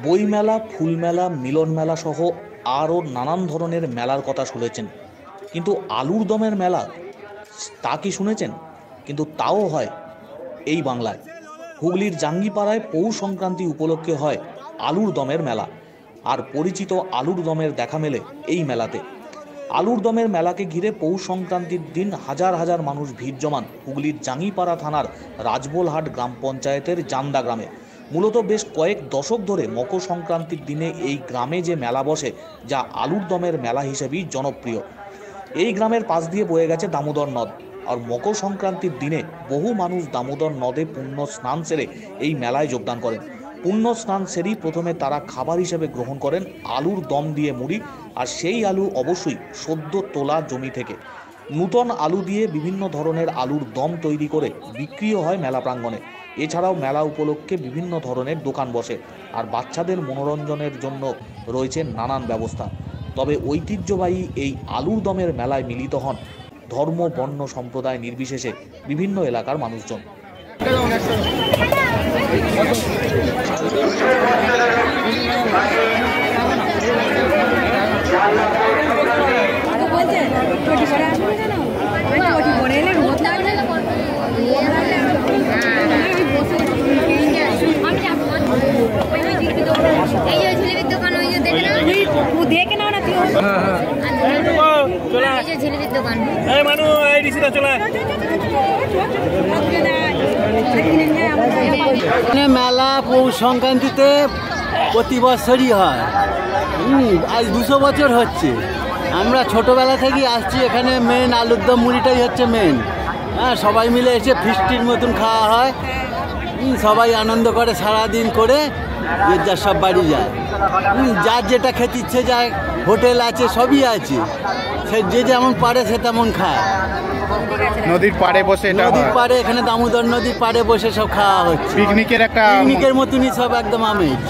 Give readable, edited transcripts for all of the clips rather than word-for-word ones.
বইমেলা, ফুলমেলা, মিলন মেলা সহ আরও নানান ধরনের মেলার কথা শুনেছেন, কিন্তু আলুর দমের মেলা তা কি শুনেছেন? কিন্তু তাও হয় এই বাংলায়। হুগলির জাঙ্গিপাড়ায় পৌষ সংক্রান্তি উপলক্ষে হয় আলুর দমের মেলা। আর পরিচিত আলুর দমের দেখা মেলে এই মেলাতে। আলুর দমের মেলাকে ঘিরে পৌষ সংক্রান্তির দিন হাজার হাজার মানুষ ভিড় জমান হুগলির জাঙ্গিপাড়া থানার রাজবোলহাট গ্রাম পঞ্চায়েতের জান্দা গ্রামে। মূলত বেশ কয়েক দশক ধরে মকর সংক্রান্তির দিনে এই গ্রামে যে মেলা বসে, যা আলুর দমের মেলা হিসেবেই জনপ্রিয়। এই গ্রামের পাশ দিয়ে বয়ে গেছে দামোদর নদ, আর মকর সংক্রান্তির দিনে বহু মানুষ দামোদর নদে পুণ্য স্নান সেরে এই মেলায় যোগদান করেন। পুণ্য স্নান সেরেই প্রথমে তারা খাবার হিসেবে গ্রহণ করেন আলুর দম দিয়ে মুড়ি, আর সেই আলু অবশ্যই সদ্য তোলা জমি থেকে। নূতন আলু দিয়ে বিভিন্ন ধরনের আলুর দম তৈরি করে বিক্রিও হয় মেলা প্রাঙ্গণে। এছাড়াও মেলা উপলক্ষে বিভিন্ন ধরনের দোকান বসে, আর বাচ্চাদের মনোরঞ্জনের জন্য রয়েছে নানান ব্যবস্থা। তবে ঐতিহ্যবাহী এই আলুর দমের মেলায় মিলিত হন ধর্ম, বর্ণ, সম্প্রদায় নির্বিশেষে বিভিন্ন এলাকার মানুষজন। মেলা পৌষ সংক্রান্তিতে প্রতি বছরই হয়। আজ 200 বছর হচ্ছে। আমরা ছোটবেলা থেকেই আসছি। এখানে মেন আলুর দম মুড়িটাই হচ্ছে মেন। হ্যাঁ, সবাই মিলে এসে ফিস্টির মতন খাওয়া হয়। সবাই আনন্দ করে, সারাদিন করে যার সব বাড়ি যায়। যার যেটা খেতে ইচ্ছে যায়, হোটেল আছে, সবই আছে। সে যে যেমন পারে সে তেমন খায়। নদীর পাড়ে বসে, নদীর পাড়ে, এখানে দামোদর নদীর পাড়ে বসে সব খাওয়া হচ্ছে। পিকনিকের মতনই সব একদম আমেজ।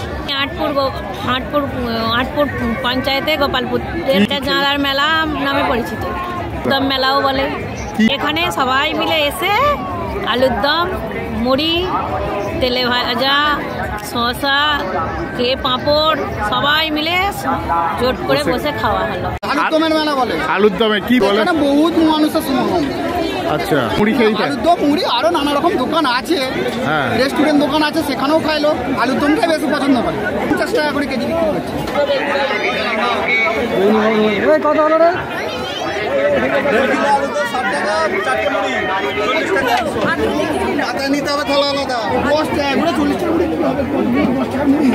আটপুর পঞ্চায়েতে গোপালপুর এটা জাঁদার মেলা নামে পরিচিত। দম মেলাও বলে। এখানে সবাই মিলে এসে আলুর দম, মুড়ি, তেলে ভাজা, শসা, কে পাঁপড় সবাই মিলে জোট করে বসে খাওয়া হলো। আলুর দমের মেলা বলে। আলুর দমে কি বলে? বহুত মানুষের সমাগম। আচ্ছা, মুড়ি খেয়ে আলুর দম, মুড়ি, আরো নানা রকম দোকান আছে। রেস্টুরেন্ট দোকান আছে, সেখানেও খাইলো। আলুর দমটাই বেশি পছন্দ করে। 50 টাকা করে কেজি বিক্রি করছে। কত হলো রে? 60 টাকা 4টে মুড়ি, 40 টাকা আদা নিতে হবে থালা আলাদা। 10 টাকা করে 40 টাকা মুড়ি।